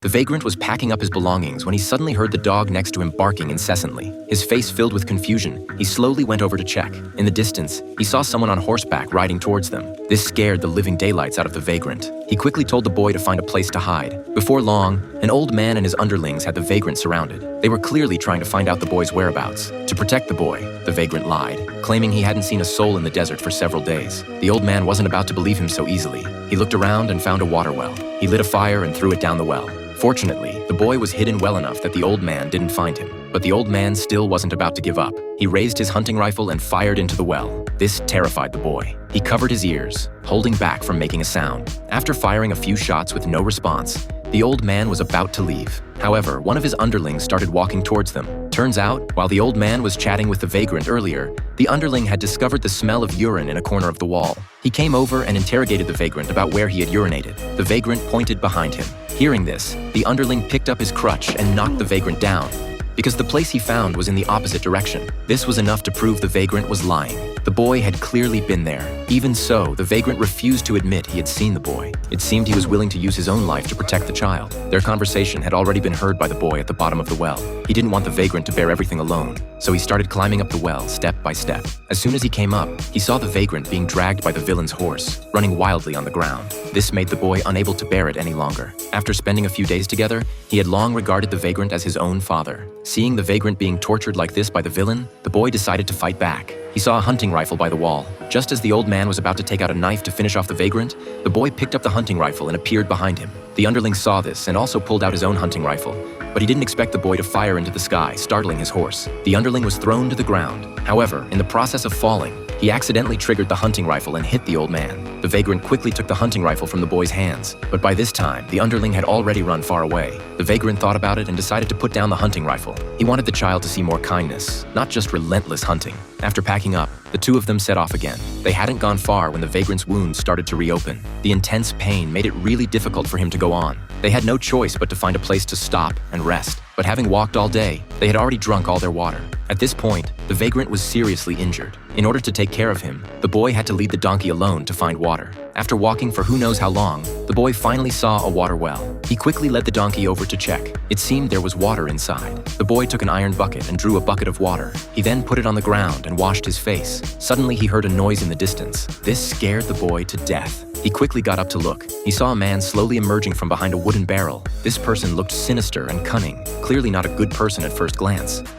The vagrant was packing up his belongings when he suddenly heard the dog next to him barking incessantly. His face filled with confusion, he slowly went over to check. In the distance, he saw someone on horseback riding towards them. This scared the living daylights out of the vagrant. He quickly told the boy to find a place to hide. Before long, an old man and his underlings had the vagrant surrounded. They were clearly trying to find out the boy's whereabouts. To protect the boy, the vagrant lied, claiming he hadn't seen a soul in the desert for several days. The old man wasn't about to believe him so easily. He looked around and found a water well. He lit a fire and threw it down the well. Fortunately, the boy was hidden well enough that the old man didn't find him. But the old man still wasn't about to give up. He raised his hunting rifle and fired into the well. This terrified the boy. He covered his ears, holding back from making a sound. After firing a few shots with no response, the old man was about to leave. However, one of his underlings started walking towards them. Turns out, while the old man was chatting with the vagrant earlier, the underling had discovered the smell of urine in a corner of the wall. He came over and interrogated the vagrant about where he had urinated. The vagrant pointed behind him. Hearing this, the underling picked up his crutch and knocked the vagrant down, because the place he found was in the opposite direction. This was enough to prove the vagrant was lying. The boy had clearly been there. Even so, the vagrant refused to admit he had seen the boy. It seemed he was willing to use his own life to protect the child. Their conversation had already been heard by the boy at the bottom of the well. He didn't want the vagrant to bear everything alone, so he started climbing up the well step by step. As soon as he came up, he saw the vagrant being dragged by the villain's horse, running wildly on the ground. This made the boy unable to bear it any longer. After spending a few days together, he had long regarded the vagrant as his own father. Seeing the vagrant being tortured like this by the villain, the boy decided to fight back. He saw a hunting rifle by the wall. Just as the old man was about to take out a knife to finish off the vagrant, the boy picked up the hunting rifle and appeared behind him. The underling saw this and also pulled out his own hunting rifle, but he didn't expect the boy to fire into the sky, startling his horse. The underling was thrown to the ground. However, in the process of falling, he accidentally triggered the hunting rifle and hit the old man. The vagrant quickly took the hunting rifle from the boy's hands, but by this time, the underling had already run far away. The vagrant thought about it and decided to put down the hunting rifle. He wanted the child to see more kindness, not just relentless hunting. After packing up, the two of them set off again. They hadn't gone far when the vagrant's wounds started to reopen. The intense pain made it really difficult for him to go on. They had no choice but to find a place to stop and rest. But having walked all day, they had already drunk all their water. At this point, the vagrant was seriously injured. In order to take care of him, the boy had to lead the donkey alone to find water. After walking for who knows how long, the boy finally saw a water well. He quickly led the donkey over to check. It seemed there was water inside. The boy took an iron bucket and drew a bucket of water. He then put it on the ground and washed his face. Suddenly, he heard a noise in the distance. This scared the boy to death. He quickly got up to look. He saw a man slowly emerging from behind a wooden barrel. This person looked sinister and cunning, clearly not a good person at first glance.